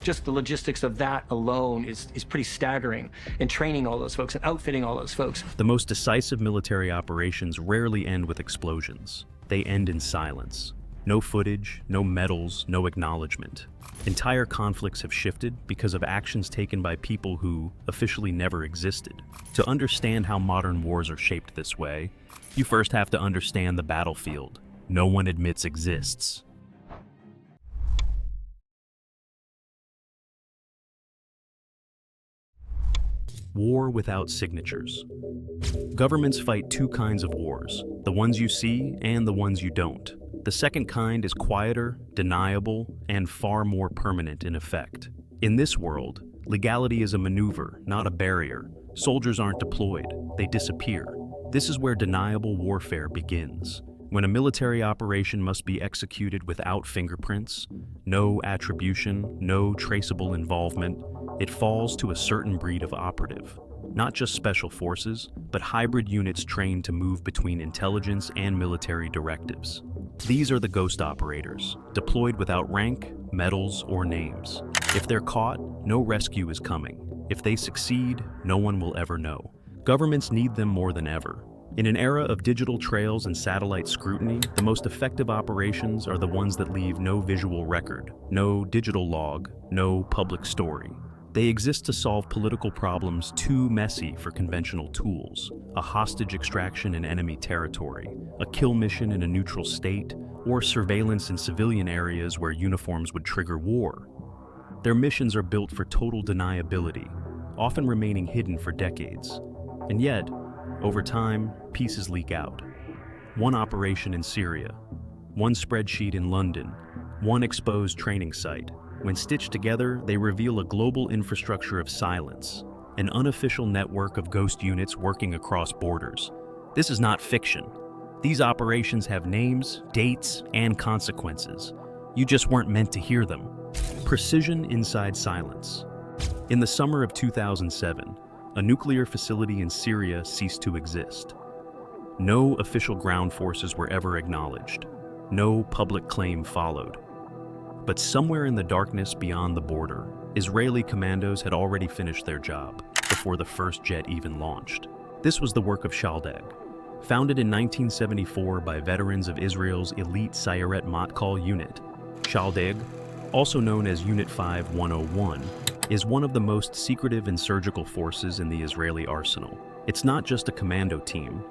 Just the logistics of that alone is pretty staggering, and training all those folks and outfitting all those folks. The most decisive military operations rarely end with explosions. They end in silence. No footage, no medals, no acknowledgement. Entire conflicts have shifted because of actions taken by people who officially never existed. To understand how modern wars are shaped this way, you first have to understand the battlefield no one admits exists. War without signatures. Governments fight two kinds of wars, the ones you see and the ones you don't. The second kind is quieter, deniable, and far more permanent in effect. In this world, legality is a maneuver, not a barrier. Soldiers aren't deployed, they disappear. This is where deniable warfare begins. When a military operation must be executed without fingerprints, no attribution, no traceable involvement, it falls to a certain breed of operative. Not just special forces, but hybrid units trained to move between intelligence and military directives. These are the ghost operators, deployed without rank, medals, or names. If they're caught, no rescue is coming. If they succeed, no one will ever know. Governments need them more than ever. In an era of digital trails and satellite scrutiny, the most effective operations are the ones that leave no visual record, no digital log, no public story. They exist to solve political problems too messy for conventional tools: a hostage extraction in enemy territory, a kill mission in a neutral state, or surveillance in civilian areas where uniforms would trigger war. Their missions are built for total deniability, often remaining hidden for decades. And yet, over time, pieces leak out. One operation in Syria, one spreadsheet in London, one exposed training site. When stitched together, they reveal a global infrastructure of silence, an unofficial network of ghost units working across borders. This is not fiction. These operations have names, dates, and consequences. You just weren't meant to hear them. Precision inside silence. In the summer of 2007, a nuclear facility in Syria ceased to exist. No official ground forces were ever acknowledged. No public claim followed. But somewhere in the darkness beyond the border, Israeli commandos had already finished their job before the first jet even launched. This was the work of Shaldag. Founded in 1974 by veterans of Israel's elite Sayeret Matkal unit, Shaldag, also known as Unit 5101, is one of the most secretive and surgical forces in the Israeli arsenal. It's not just a commando team.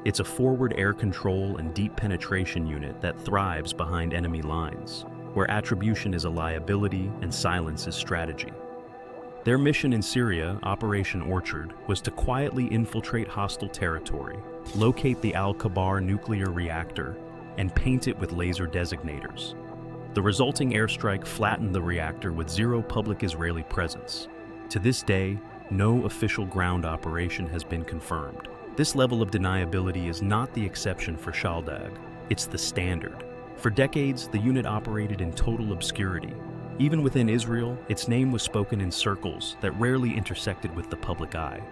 It's a forward air control and deep penetration unit that thrives behind enemy lines, where attribution is a liability and silence is strategy. Their mission in Syria, Operation Orchard, was to quietly infiltrate hostile territory, locate the Al-Kabar nuclear reactor, and paint it with laser designators. The resulting airstrike flattened the reactor with zero public Israeli presence. To this day, no official ground operation has been confirmed. This level of deniability is not the exception for Shaldag, it's the standard. For decades, the unit operated in total obscurity. Even within Israel, its name was spoken in circles that rarely intersected with the public eye.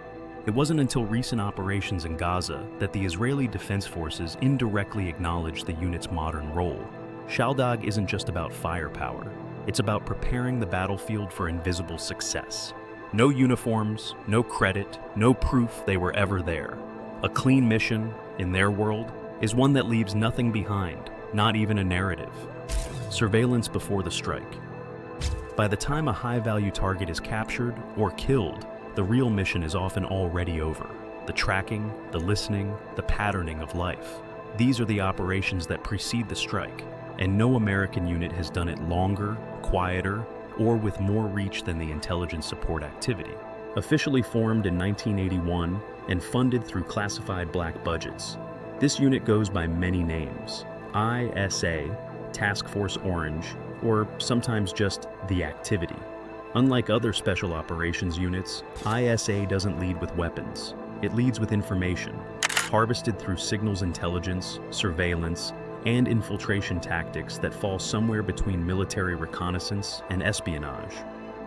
It wasn't until recent operations in Gaza that the Israeli Defense Forces indirectly acknowledged the unit's modern role. Shaldag isn't just about firepower. It's about preparing the battlefield for invisible success. No uniforms, no credit, no proof they were ever there. A clean mission, in their world, is one that leaves nothing behind, not even a narrative. Surveillance before the strike. By the time a high-value target is captured or killed, the real mission is often already over. The tracking, the listening, the patterning of life. These are the operations that precede the strike, and no American unit has done it longer, quieter, or with more reach than the intelligence support activity. Officially formed in 1981 and funded through classified black budgets, this unit goes by many names: ISA, Task Force Orange, or sometimes just the activity. Unlike other special operations units, ISA doesn't lead with weapons. It leads with information, harvested through signals intelligence, surveillance, and infiltration tactics that fall somewhere between military reconnaissance and espionage.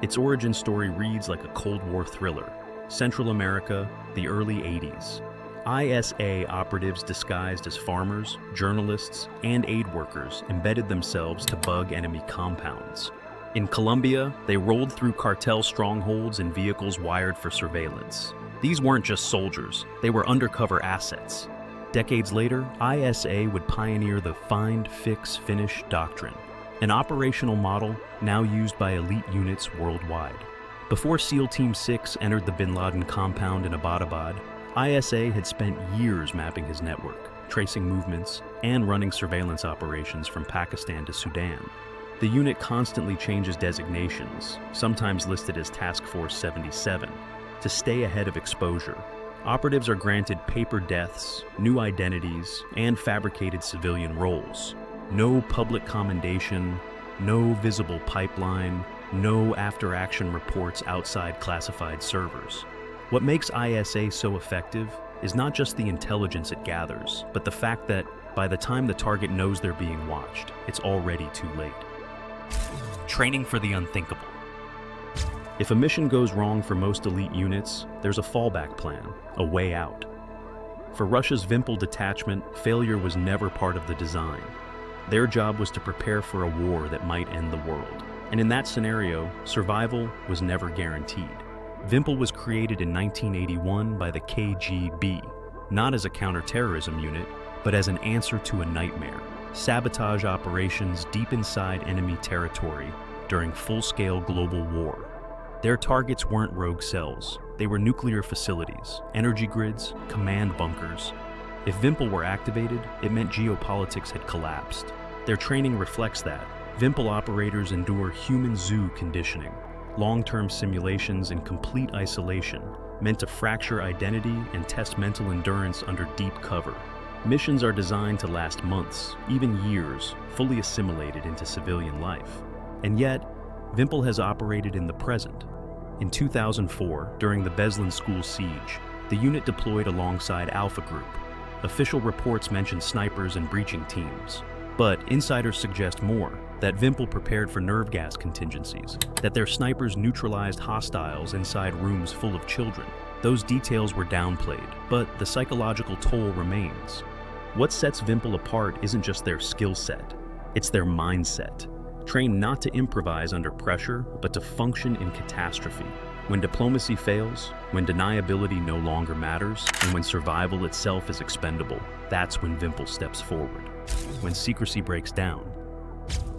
Its origin story reads like a Cold War thriller. Central America, the early 80s. ISA operatives disguised as farmers, journalists, and aid workers embedded themselves to bug enemy compounds. In Colombia, they rolled through cartel strongholds in vehicles wired for surveillance. These weren't just soldiers, they were undercover assets. Decades later, ISA would pioneer the find, fix, finish doctrine, an operational model now used by elite units worldwide. Before SEAL Team 6 entered the bin Laden compound in Abbottabad, ISA had spent years mapping his network, tracing movements, and running surveillance operations from Pakistan to Sudan. The unit constantly changes designations, sometimes listed as Task Force 77, to stay ahead of exposure. Operatives are granted paper deaths, new identities, and fabricated civilian roles. No public commendation, no visible pipeline, no after-action reports outside classified servers. What makes ISA so effective is not just the intelligence it gathers, but the fact that by the time the target knows they're being watched, it's already too late. Training for the unthinkable. If a mission goes wrong for most elite units, there's a fallback plan, a way out. For Russia's Vimpel detachment, failure was never part of the design. Their job was to prepare for a war that might end the world. And in that scenario, survival was never guaranteed. Vimpel was created in 1981 by the KGB, not as a counterterrorism unit, but as an answer to a nightmare: sabotage operations deep inside enemy territory during full-scale global war. Their targets weren't rogue cells. They were nuclear facilities, energy grids, command bunkers. If Vimpel were activated, it meant geopolitics had collapsed. Their training reflects that. Vimpel operators endure human zoo conditioning, long-term simulations in complete isolation, meant to fracture identity and test mental endurance under deep cover. Missions are designed to last months, even years, fully assimilated into civilian life. And yet, Vimpel has operated in the present. In 2004, during the Beslan school siege, the unit deployed alongside Alpha Group. Official reports mention snipers and breaching teams. But insiders suggest more, that Vimpel prepared for nerve gas contingencies, that their snipers neutralized hostiles inside rooms full of children. Those details were downplayed, but the psychological toll remains. What sets Vimpel apart isn't just their skill set, it's their mindset. Trained not to improvise under pressure, but to function in catastrophe. When diplomacy fails, when deniability no longer matters, and when survival itself is expendable, that's when Vimpel steps forward. When secrecy breaks down.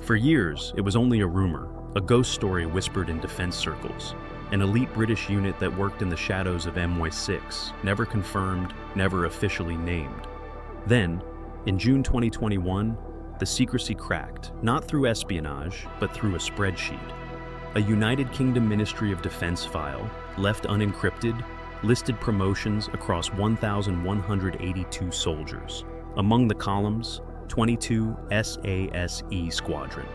For years, it was only a rumor, a ghost story whispered in defense circles. An elite British unit that worked in the shadows of MY6, never confirmed, never officially named. Then, in June 2021, the secrecy cracked, not through espionage, but through a spreadsheet. A United Kingdom Ministry of Defense file, left unencrypted, listed promotions across 1,182 soldiers. Among the columns, 22 SASE Squadron.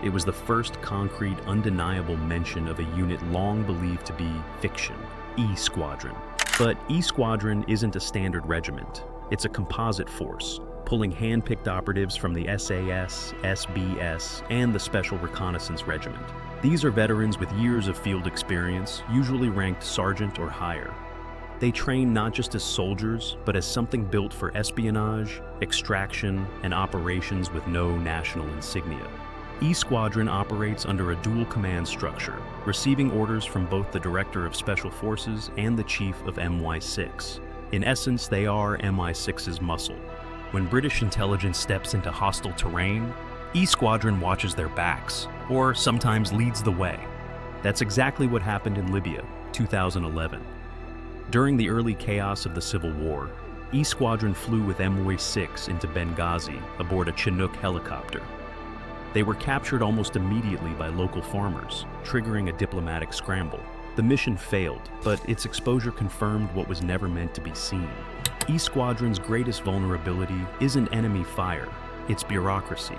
It was the first concrete, undeniable mention of a unit long believed to be fiction, E Squadron. But E Squadron isn't a standard regiment. It's a composite force, pulling hand-picked operatives from the SAS, SBS, and the Special Reconnaissance Regiment. These are veterans with years of field experience, usually ranked sergeant or higher. They train not just as soldiers, but as something built for espionage, extraction, and operations with no national insignia. E Squadron operates under a dual command structure, receiving orders from both the Director of Special Forces and the Chief of MY6. In essence, they are MI6's muscle. When British intelligence steps into hostile terrain, E Squadron watches their backs, or sometimes leads the way. That's exactly what happened in Libya, 2011. During the early chaos of the Civil War, E Squadron flew with MY6 into Benghazi aboard a Chinook helicopter. They were captured almost immediately by local farmers, triggering a diplomatic scramble. The mission failed, but its exposure confirmed what was never meant to be seen. E Squadron's greatest vulnerability isn't enemy fire, it's bureaucracy.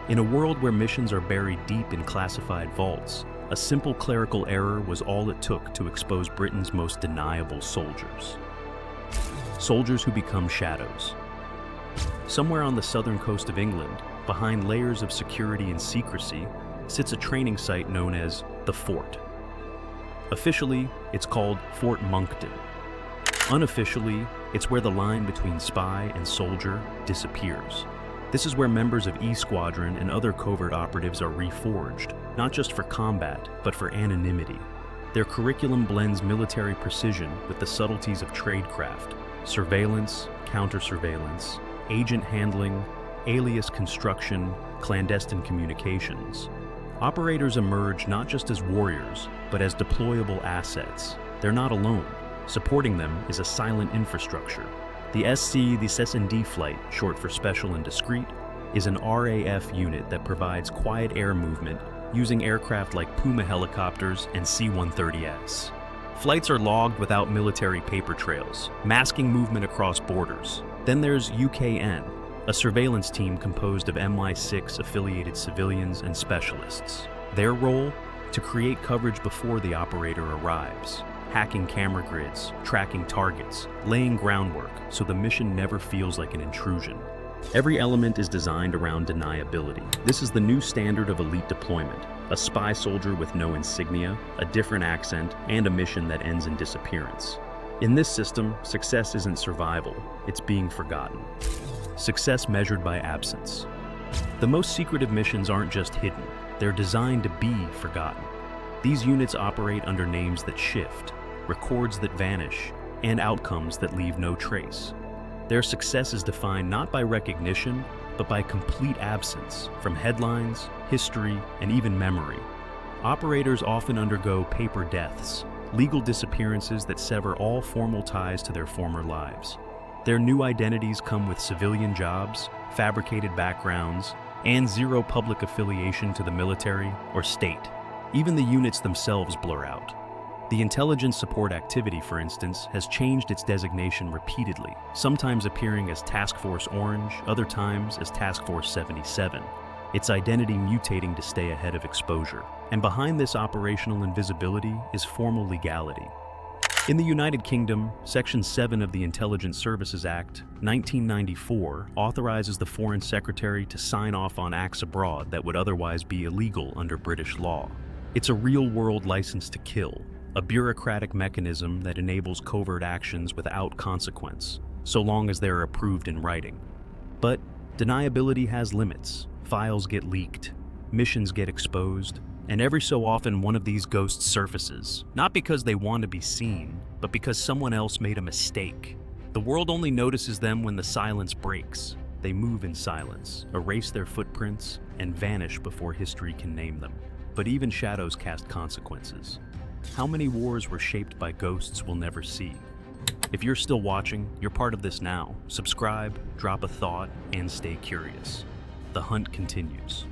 In a world where missions are buried deep in classified vaults, a simple clerical error was all it took to expose Britain's most deniable soldiers. Soldiers who become shadows. Somewhere on the southern coast of England, behind layers of security and secrecy, sits a training site known as the Fort. Officially, it's called Fort Monkton. Unofficially, it's where the line between spy and soldier disappears. This is where members of E Squadron and other covert operatives are reforged, not just for combat, but for anonymity. Their curriculum blends military precision with the subtleties of tradecraft, surveillance, counter-surveillance, agent handling, alias construction, clandestine communications. Operators emerge not just as warriors, but as deployable assets. They're not alone. Supporting them is a silent infrastructure. The SC flight, short for Special and Discreet, is an RAF unit that provides quiet air movement using aircraft like Puma helicopters and C-130S. Flights are logged without military paper trails, masking movement across borders. Then there's UKN, a surveillance team composed of MI6 affiliated civilians and specialists. Their role? To create coverage before the operator arrives, hacking camera grids, tracking targets, laying groundwork so the mission never feels like an intrusion. Every element is designed around deniability. This is the new standard of elite deployment. A spy soldier with no insignia, a different accent, and a mission that ends in disappearance. In this system, success isn't survival, it's being forgotten. Success measured by absence. The most secretive missions aren't just hidden, they're designed to be forgotten. These units operate under names that shift, records that vanish, and outcomes that leave no trace. Their success is defined not by recognition, but by complete absence from headlines, history, and even memory. Operators often undergo paper deaths, legal disappearances that sever all formal ties to their former lives. Their new identities come with civilian jobs, fabricated backgrounds, and zero public affiliation to the military or state. Even the units themselves blur out. The intelligence support activity, for instance, has changed its designation repeatedly, sometimes appearing as Task Force Orange, other times as Task Force 77, its identity mutating to stay ahead of exposure. And behind this operational invisibility is formal legality. In the United Kingdom, Section 7 of the Intelligence Services Act, 1994, authorizes the Foreign Secretary to sign off on acts abroad that would otherwise be illegal under British law. It's a real-world license to kill, a bureaucratic mechanism that enables covert actions without consequence, so long as they're approved in writing. But deniability has limits. Files get leaked, missions get exposed, and every so often one of these ghosts surfaces, not because they want to be seen, but because someone else made a mistake. The world only notices them when the silence breaks. They move in silence, erase their footprints, and vanish before history can name them. But even shadows cast consequences. How many wars were shaped by ghosts we'll never see? If you're still watching, you're part of this now. Subscribe, drop a thought, and stay curious. The hunt continues.